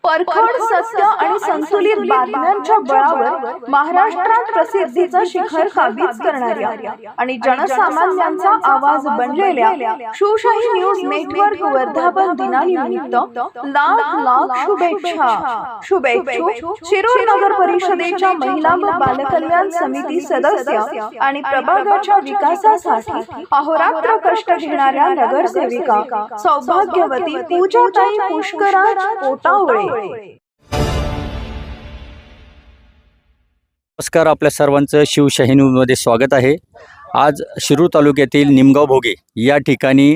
परखड सत्य आणि संतुलित बातम्यांच्या बळावर महाराष्ट्रात प्रसिद्धीचं शिखर काबीज करणाऱ्या आणि जनसामान्यांचा आवाज बनलेल्या शिवशाही न्यूज नेटवर्क वर्धापन दिनानिमित्त लाख लाख शुभेच्छा। शुभेच्छुक शिरूर नगर परिषदेच्या महिला व बालकल्याण समिती सदस्य आणि प्रभागाच्या विकासासाठी अहोरात्र कष्ट घेणाऱ्या नगरसेविका सौभाग्यवती पूजाताई पुष्कराज पोटावळे। नमस्कार, आपल्या सर्वांचं शिवशाही न्यूजमध्ये स्वागत आहे। आज शिरूर तालुक्यातील निमगाव भोगे या ठिकाणी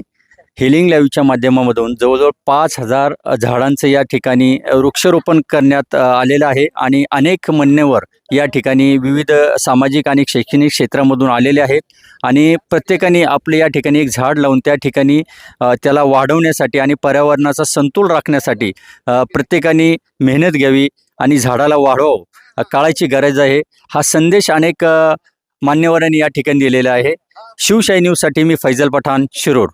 हिलिंग लाईव्हच्या माध्यमामधून जवळजवळ 5000 झाडांचं या ठिकाणी वृक्षारोपण करण्यात आलेलं आहे आणि अनेक मान्यवर या ठिकाणी विविध सामाजिक आणि शैक्षणिक क्षेत्रामधून आलेले आहेत आणि प्रत्येकाने आपले या ठिकाणी एक झाड लावून त्या ठिकाणी त्याला वाढवण्यासाठी आणि पर्यावरणाचा समतोल राखण्यासाठी प्रत्येकाने मेहनत घ्यावी आणि झाडाला वाढवावं, काळाची गरज आहे। हा संदेश अनेक मान्यवरांनी या ठिकाणी दिलेला आहे। शिवशाही न्यूजसाठी मी फैजल पठाण, शिरूर।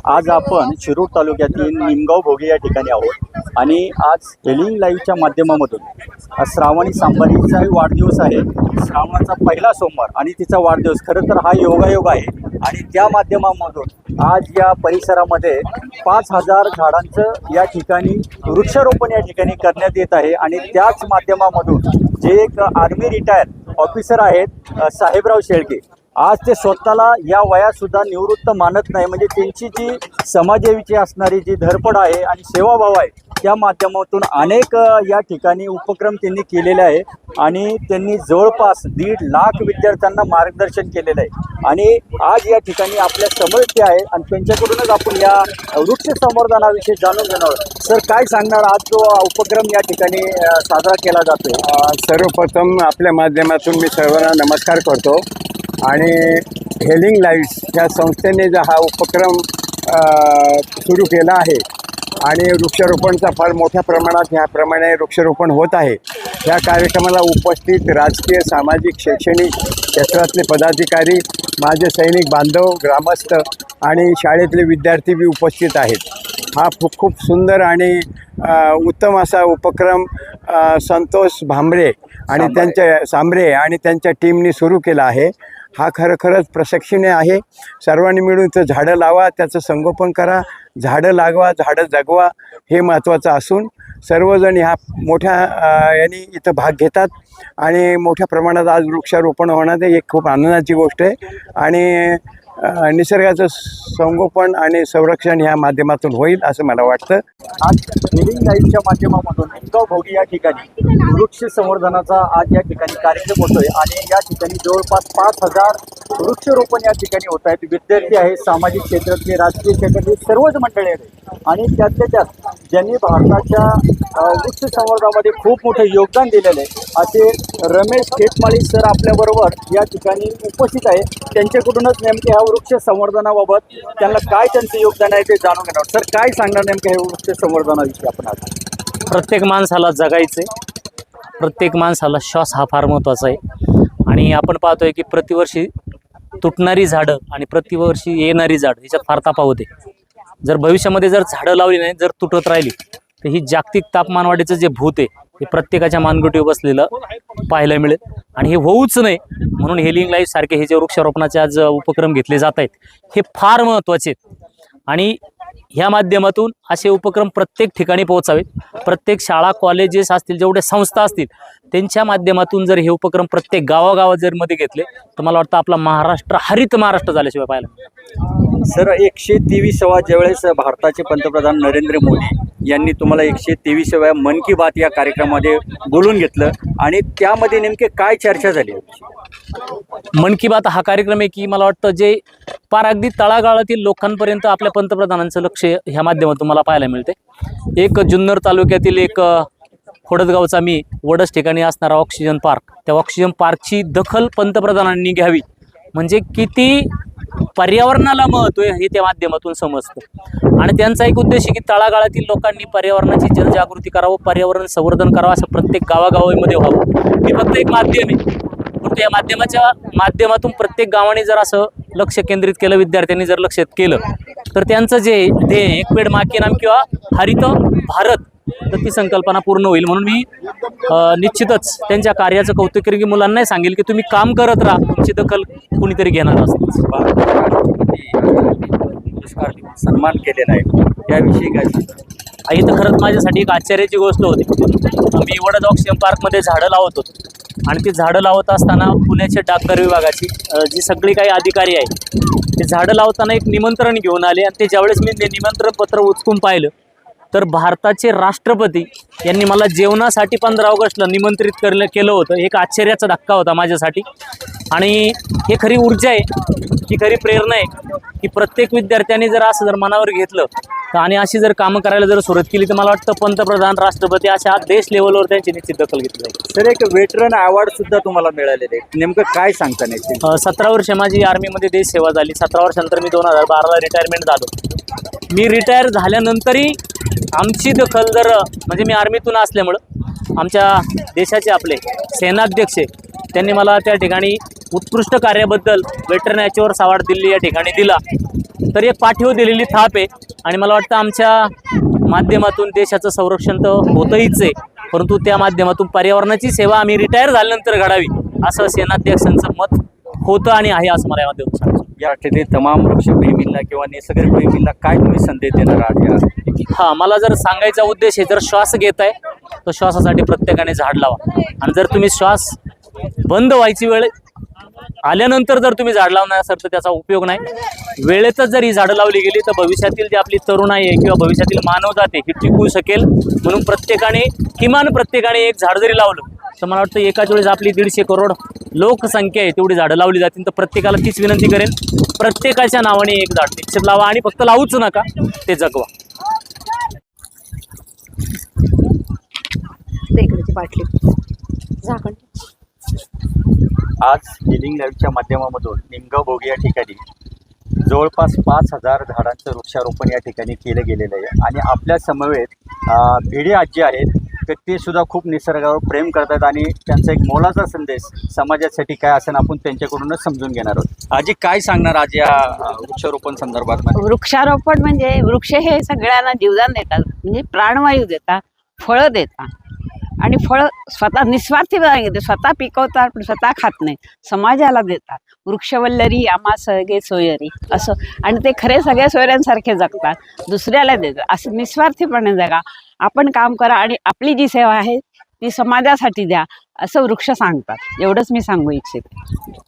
आज आपण शिरूर तालुक्यातील निमगाव भोगे या ठिकाणी आहोत आणि आज हिलिंग लाईव्हच्या माध्यमामधून श्रावणी सांबारीचा वाढदिवस आहे। श्रावणाचा पहिला सोमवार आणि तिचा वाढदिवस खरं तर हा योगायोग आहे आणि त्या माध्यमामधून आज या परिसरामध्ये 5000 झाडांचं या ठिकाणी वृक्षारोपण या ठिकाणी करण्यात येत आहे आणि त्याच माध्यमामधून जे एक आर्मी रिटायर ऑफिसर आहेत साहेबराव शेळके, आज ते स्वतःला या वयातसुद्धा निवृत्त मानत नाही, म्हणजे त्यांची जी समाजसेवेची असणारी जी धडपड आहे आणि सेवाभाव आहे त्या माध्यमातून अनेक या ठिकाणी उपक्रम त्यांनी केलेले आहे आणि त्यांनी जवळपास 1.5 लाख विद्यार्थ्यांना मार्गदर्शन केलेलं आहे आणि आज या ठिकाणी आपल्या समोर ते आहे आणि त्यांच्याकडूनच आपण या वृक्ष संवर्धनाविषयी जाणून घेणार आहोत। सर, काय सांगणार, आज जो उपक्रम या ठिकाणी साजरा केला जातो? सर्वप्रथम आपल्या माध्यमातून मी सर्वांना नमस्कार करतो आणि हिलिंग लाईव्ह्स या संस्थेने जो हा उपक्रम सुरू केला आहे आणि वृक्षारोपणचा फार मोठ्या प्रमाणात ह्याप्रमाणे वृक्षारोपण होत आहे। या कार्यक्रमाला उपस्थित राजकीय, सामाजिक, शैक्षणिक क्षेत्रातले पदाधिकारी, माझे सैनिक बांधव, ग्रामस्थ आणि शाळेतले विद्यार्थी बी उपस्थित आहेत। हा खूप सुंदर आणि उत्तम असा उपक्रम संतोष सांबरे आणि त्यांच्या टीमने सुरू केला आहे। हा खरंच प्रशंसनीय आहे। सर्वांनी मिळून इथं झाडं लावा, त्याचं संगोपन करा, झाडं लागवा, झाडं जगवा हे महत्त्वाचं असून सर्वजण ह्या मोठ्या यांनी इथं भाग घेतात आणि मोठ्या प्रमाणात आज वृक्षारोपण होणं ही एक खूप आनंदाची गोष्ट आहे आणि निसर्गाचं संगोपन आणि संरक्षण ह्या माध्यमातून होईल असं मला वाटतं। आज हिलिंग लाईव्हच्या माध्यमामधून निमगाव भोगे या ठिकाणी वृक्ष संवर्धनाचा आज या ठिकाणी कार्यक्रम होतोय आणि या ठिकाणी जवळपास 5000 वृक्षारोपण या ठिकाणी होत आहेत। विद्यार्थी आहेत, सामाजिक क्षेत्रातले, राजकीय क्षेत्रातले सर्वच मंडळी आहेत आणि त्यातल्या त्यात ज्यांनी भारताच्या वृक्ष संवर्धनामध्ये खूप मोठं योगदान दिलेलं आहे असे रमेश खेटमाळी सर आपल्याबरोबर या ठिकाणी उपस्थित आहे। त्यांच्याकडूनच नेमके ह्या वृक्ष संवर्धनाबाबत त्यांना काय त्यांचं योगदान आहे ते जाणून घेणार। सर, काय सांगणार नेमकं हे वृक्ष संवर्धनाविषयी आपण? आज प्रत्येक माणसाला जगायचं आहे, प्रत्येक माणसाला श्वास हा फार महत्त्वाचा आहे आणि आपण पाहतोय की प्रतिवर्षी तुटणारी झाडं आणि प्रतिवर्षी येणारी झाड ह्याच्यात फार तफावत आहे। जर भविष्यामध्ये जर झाडं लावली नाही, जर तुटत राहिली तर ही जागतिक तापमानवाढीचं जे भूत आहे हे प्रत्येकाच्या मानगुटीवर बसलेलं पाहायला मिळेल आणि हे होऊच नाही म्हणून हिलिंग लाईव्ह सारखे हे जे वृक्षारोपणाचे आज उपक्रम घेतले जात आहेत हे फार महत्त्वाचे आहेत आणि ह्या माध्यमातून असे उपक्रम प्रत्येक ठिकाणी पोहोचावेत। प्रत्येक शाळा, कॉलेजेस असतील, जेवढे संस्था असतील त्यांच्या माध्यमातून जर हे उपक्रम प्रत्येक गावागावात जर मध्ये घेतले तर मला वाटतं आपला महाराष्ट्र हरित महाराष्ट्र झाल्याशिवाय पाहायला। सर, 123वा ज्यावेळेस भारताचे पंतप्रधान नरेंद्र मोदी यांनी तुम्हाला 123व्या मन की बात या कार्यक्रमामध्ये बोलून घेतलं आणि त्यामध्ये नेमके काय चर्चा झाली? मन की बात हा कार्यक्रम आहे की मला वाटतं जे फार अगदी तळागाळातील लोकांपर्यंत आपल्या पंतप्रधानांचं लक्ष ह्या माध्यमातून मला पाहायला मिळते। एक जुन्नर तालुक्यातील एक खोडदगावचा मी वडस ठिकाणी असणारा ऑक्सिजन पार्क, त्या ऑक्सिजन पार्कची दखल पंतप्रधानांनी घ्यावी म्हणजे किती पर्यावरणाला महत्त्व आहे हे त्या माध्यमातून समजतं आणि त्यांचा एक उद्देश आहे की तळागाळातील लोकांनी पर्यावरणाची जनजागृती करावं, पर्यावरण संवर्धन करावं, असं प्रत्येक गावागावामध्ये व्हावं। हे फक्त एक माध्यम आहे, परंतु या माध्यमाच्या माध्यमातून प्रत्येक गावाने जर असं लक्ष केंद्रित केलं, विद्यार्थ्यांनी जर लक्ष केलं तर त्यांचं जे ध्येय एक पेड माँ के नाम किंवा हरित भारत, तर ती संकल्पना पूर्ण होईल. म्हणून मी निश्चितच त्यांच्या कार्याचं कौतुक करेन की मुलांनाही सांगेल की तुम्ही काम करत राहा, तुमची दखल कुणीतरी घेणार असतं. पुरस्कार देऊन सन्मान केलेला आहे, त्याविषयी काय सांगता? ही तर खरंच माझ्यासाठी एक आश्चर्याची गोष्ट होती. मी वडद ऑक्सिजन पार्कमध्ये झाडं लावत होतो आणि ती झाडं लावत असताना पुण्याच्या डाकघर विभागाची जी सगळी काही अधिकारी आहे ते झाडं लावताना एक निमंत्रण घेऊन आले आणि ते ज्यावेळेस मी ते निमंत्रण पत्र उचकून पाहिलं तर भारताचे राष्ट्रपती यांनी मला जेवणासाठी 15 ऑगस्टला निमंत्रित केलं होतं. एक आश्चर्याचा धक्का होता माझ्यासाठी. आणि हे खरी ऊर्जा आहे, ही खरी प्रेरणा आहे की प्रत्येक विद्यार्थ्याने जर असं जर मनावर घेतलं तर आणि अशी जर कामं करायला जर सुरुवात केली तर मला वाटतं पंतप्रधान, राष्ट्रपती अशा देश लेवलवर त्यांची निश्चित दखल घेतली जाईल. सर, एक वेटरन अवॉर्ड सुद्धा तुम्हाला मिळालेले आहे, नेमकं काय सांगता नाही? 17 वर्ष माझी आर्मीमध्ये देश सेवा झाली. 17 वर्षानंतर मी 2012ला रिटायरमेंट झालो. मी रिटायर झाल्यानंतरही आमची दखल जर म्हणजे मी आर्मीतून असल्यामुळं आमच्या देशाचे आपले सेनाध्यक्ष त्यांनी मला त्या ठिकाणी उत्कृष्ट कार्याबद्दल वेटरन अचीव्हर्स अवॉर्ड दिल्ली या ठिकाणी दिला. तर एक पाठीवर दिलेली थाप आहे आणि मला वाटतं आमच्या माध्यमातून देशाचं संरक्षण तर होतंहीच आहे, परंतु त्या माध्यमातून पर्यावरणाची सेवा आम्ही रिटायर झाल्यानंतर घडावी असं सेनाध्यक्षांचं मत होतं आणि आहे असं मला यामध्ये सांगतो. या ठिकाणी तमाम वृक्षप्रेमींना किंवा निसर्गप्रेमींना काय तुम्ही संदेश देणार आहात? हां, मला जर सांगायचा उद्देश आहे, जर श्वास घेत आहे तर श्वासासाठी प्रत्येकाने झाड लावा. आणि जर तुम्ही श्वास बंद व्हायची वेळ आल्यानंतर जर तुम्ही झाड लावणार असाल तर त्याचा उपयोग नाही. वेळेतच जर ही झाडं लावली गेली तर भविष्यातील जी आपली तरुणाई आहे किंवा भविष्यातील मानवता आहे ही टिकू शकेल. म्हणून किमान प्रत्येकाने एक झाड जरी लावलं तर मला वाटतं एकाच वेळेस आपली 150 करोड लोकसंख्या आहे तेवढी झाडं लावली जातील. तर प्रत्येकाला तीच विनंती करेन, प्रत्येकाच्या नावाने एक झाड निश्चित लावा आणि फक्त लावूच नका, ते जगवा. आज हिलिंग लाईव्हच्या माध्यमामधून निमगाव भोगी या ठिकाणी जवळपास 5000 झाडांचं वृक्षारोपण या ठिकाणी केलं गेलेलं आहे. आणि आपल्या समवेत भिडे आजी आहेत, तर ते सुद्धा खूप निसर्गावर प्रेम करतात आणि त्यांचा एक मोलाचा संदेश समाजासाठी काय असेल आपण त्यांच्याकडूनच समजून घेणार आहोत. आजी, काय सांगणार आज या वृक्षारोपण संदर्भात? वृक्षारोपण म्हणजे वृक्ष हे सगळ्यांना जीवदान देतात, म्हणजे प्राणवायू देतात, फळं देतात. आणि फळं स्वतः निस्वार्थी घेते, स्वतः पिकवतात पण स्वतः खात नाही, समाजाला देतात. वृक्षवल्लरी आम्हा सगळे सोयरी असं, आणि ते खरे सगळ्या सोयऱ्यांसारखे जगतात, दुसऱ्याला देतात. असं निस्वार्थीपणे जगा, आपण काम करा आणि आपली जी सेवा आहे ती समाजासाठी द्या असं वृक्ष सांगतात. एवढंच मी सांगू इच्छिते.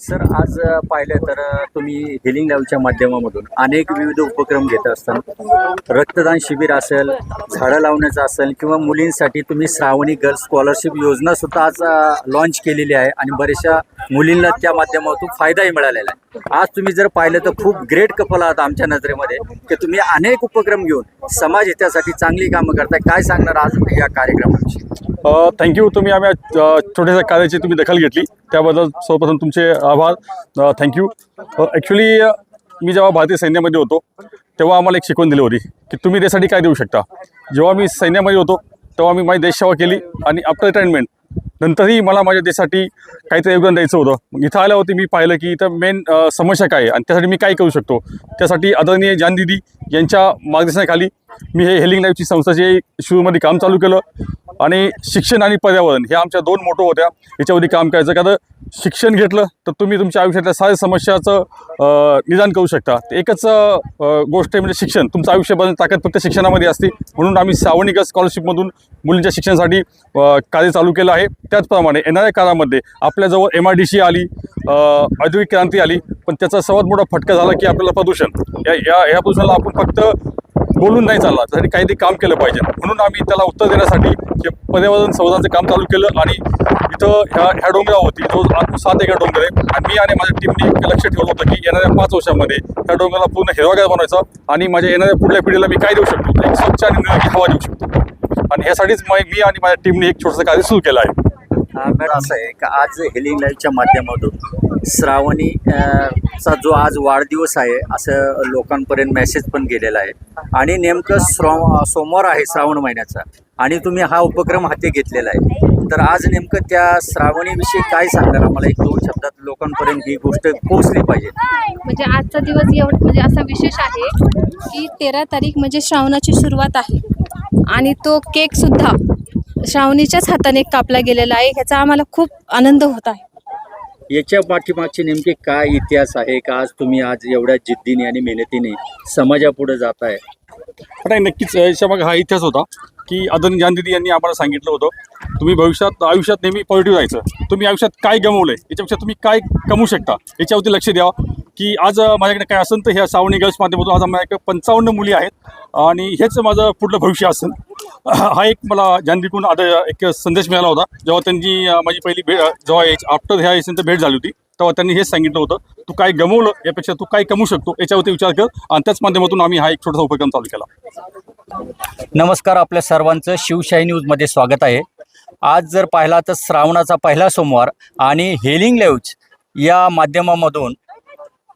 सर, आज पाहिलं तर तुम्ही हिलिंग लाईव्हच्या माध्यमामधून अनेक विविध उपक्रम घेत असतात. रक्तदान शिबिर असेल, झाडं लावण्याचं असेल किंवा मुलींसाठी तुम्ही श्रावणी गर्ल्स स्कॉलरशिप योजना सुद्धा आज लॉन्च केलेली आहे आणि बऱ्याचशा मुलींना त्या माध्यमातून फायदाही मिळालेला आहे. आज तुम्ही जर पाहिलं तर खूप ग्रेट कपल आहात आमच्या नजरेमध्ये, की तुम्ही अनेक उपक्रम घेऊन समाज हितासाठी चांगली कामं करताय. काय सांगणार आज या कार्यक्रमाविषयी? थँक्यू. तुम्ही आम्ही छोट्याशा कार्याची तुम्ही दखल घेतली त्याबद्दल सर्वप्रथम तुमचे आभार. थँक्यू. ॲक्च्युली मी जेव्हा भारतीय सैन्यामध्ये होतो तेव्हा आम्हाला एक शिकवण दिली होती की तुम्ही देशासाठी काय देऊ शकता. जेव्हा मी सैन्यामध्ये होतो तेव्हा मी माझी देशसेवा केली आणि आफ्टर रिटायरमेंट नंतरही मला माझ्या देशासाठी काहीतरी योगदान द्यायचं होतं. मग इथं आल्यावरती मी पाहिलं की इथं मेन समस्या काय आहे आणि त्यासाठी मी काय करू शकतो. त्यासाठी आदरणीय जान दीदी यांच्या मार्गदर्शनाखाली मी हे हिलिंग लाईव्हची संस्थेचे सुरूमध्ये काम चालू केलं. आणि शिक्षण आणि पर्यावरण हे आमच्या 2 मोठो होत्या, याच्यावरती काम करायचं. कारण शिक्षण घेतलं तर तुम्ही तुमच्या आयुष्यातल्या साऱ्या समस्याचं निदान करू शकता. एकच गोष्ट आहे म्हणजे शिक्षण. तुमचं आयुष्य बनवण्याची ताकद फक्त शिक्षणामध्ये असते. म्हणून आम्ही श्रावणी गर्ल्स स्कॉलरशिपमधून मुलींच्या शिक्षणासाठी कार्य चालू केलं आहे. त्याचप्रमाणे येणाऱ्या काळामध्ये आपल्याजवळ MIDC आली, औद्योगिक क्रांती आली, पण त्याचा सर्वात मोठा फटका झाला की आपल्याला प्रदूषण. या प्रदूषणाला आपण फक्त बोलून नाही चालला, त्यासाठी काहीतरी काम केलं पाहिजे. म्हणून आम्ही त्याला उत्तर देण्यासाठी पर्यावरण संवर्धनाचं काम चालू केलं. आणि इथं ह्या डोंगरावरती जो 7 एकर डोंगर आहे आणि मी आणि माझ्या टीमने एक लक्ष ठेवलं होतं की येणाऱ्या 5 वर्षामध्ये ह्या डोंगराला पूर्ण हिरवागार बनवायचा आणि माझ्या येणाऱ्या पुढल्या पिढीला मी काय देऊ शकतो, एक स्वच्छ आणि निरोगी हवा देऊ शकतो. आणि ह्यासाठीच मी आणि माझ्या टीमने एक छोटंसं कार्य सुरू केलं आहे. मॅडम, असं आहे का आज हिलिंग लाईव्हच्या माध्यमातून श्रावणी चा जो आज वाढदिवस आहे असं लोकांपर्यंत मेसेज पण गेलेला आहे आणि नेमकं सोमवार आहे श्रावण महिन्याचा आणि तुम्ही हा उपक्रम हाती घेतलेला आहे. तर आज नेमकं त्या श्रावणीविषयी काय सांगणार आम्हाला, एक दोन शब्दात लोकांपर्यंत ही गोष्ट पोहोचली पाहिजे. म्हणजे आजचा दिवस एवढं म्हणजे असा विशेष आहे की 13 तारीख म्हणजे श्रावणाची सुरुवात आहे आणि तो केक सुद्धा श्रावणीच्याच हाताने कापला गेलेला आहे. ह्याचा आम्हाला खूप आनंद होत आहे. याच्या पाठीमागचे नेमके काय इतिहास आहे का आज तुम्ही आज एवढ्या जिद्दीने आणि मेहनतीने समाजापुढे जात आहे? नाही, नक्कीच याच्यामागे हा इतिहास होता की आदरणीय जानदीदी यांनी आम्हाला सांगितलं होतं, तुम्ही आयुष्यात नेहमी पॉझिटिव्ह राहायचं. तुम्ही आयुष्यात काय गमवलं आहे याच्यापेक्षा तुम्ही काय कमवू शकता याच्यावरती लक्ष द्यावं. की आज माझ्याकडे काय असेल तर ह्या श्रावणी गर्ल्स माध्यमातून आज माझ्याकडे 55 मुली आहेत आणि हेच माझं पुढलं भविष्य असेल. हा एक मला जानदीकडून आता एक संदेश मिळाला होता जेव्हा त्यांनी माझी पहिली जेव्हा आफ्टर ह्या एसनचं भेट झाली होती तेव्हा त्यांनी हेच सांगितलं होतं, तू काय गमवलं यापेक्षा तू काय कमवू शकतो याच्यावरती विचार कर, आणि त्याच माध्यमातून आम्ही हा एक छोटासा उपक्रम चालू केला. नमस्कार, आपल्या सर्वांचं शिवशाही न्यूजमध्ये स्वागत आहे. आज जर पाहिला तर श्रावणाचा पहिला सोमवार आणि हेलिंग लाईव्ह या माध्यमामधून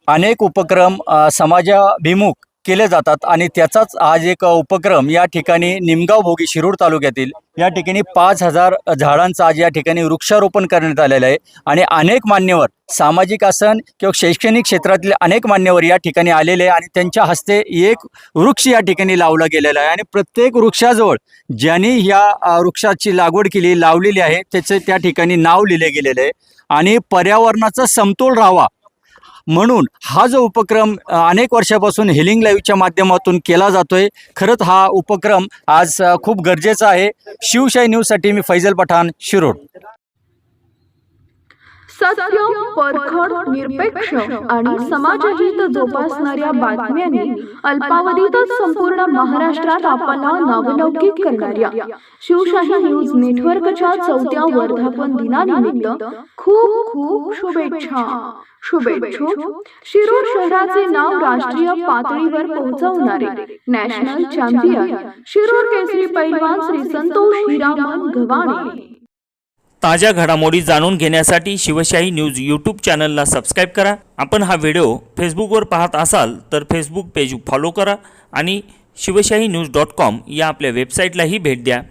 अनेक उपक्रम समाजाभिमुख केले जातात आणि त्याचाच आज एक उपक्रम या ठिकाणी निमगाव भोगी शिरूर तालुक्यातील या ठिकाणी 5,000 झाडांचं आज या ठिकाणी वृक्षारोपण करण्यात आलेलं आहे. आणि अनेक मान्यवर सामाजिक आसन किंवा शैक्षणिक क्षेत्रातील अनेक मान्यवर या ठिकाणी आलेले आहे आणि त्यांच्या हस्ते एक वृक्ष या ठिकाणी लावला गेलेला आहे. आणि प्रत्येक वृक्षाजवळ ज्यांनी ह्या वृक्षाची लागवड केली लावलेली आहे त्याचे त्या ठिकाणी नाव लिहिले गेलेले आहे. आणि पर्यावरणाचा समतोल राहावा म्हणून हा जो उपक्रम अनेक वर्षापासून हेलिंग लाईव्हच्या माध्यमातून केला जातोय. खरंच हा उपक्रम आज खूप गरजेचा आहे. शिवशाही न्यूजसाठी मी फैजल पठाण, शिरूर. सत्य, परखड, निरपेक्ष आणि समाजहित जोपासणाऱ्या बातम्यांनी अल्पावधीतच संपूर्ण महाराष्ट्रात आपला नावलौकिक करणाऱ्या शिवशाही न्यूज नेटवर्कच्या 4थ्या वर्धापन दिनानिमित्त खूप खूप शुभेच्छा. शुभेच्छुक शिरूर शहराचे नाव राष्ट्रीय पातळीवर पोहोचवणारे नॅशनल चॅम्पियन शिरूर केसरी पैलवान श्री संतोष हिरामन गव्हाणे. ताज्या घडामोडी जाणून घेण्यासाठी शिवशाही न्यूज यूट्यूब चॅनलला सबस्क्राईब करा. आपण हा व्हिडिओ फेसबुकवर पाहत असाल तर फेसबुक पेज फॉलो करा आणि शिवशाही न्यूज.com या आपल्या वेबसाईटलाही भेट द्या.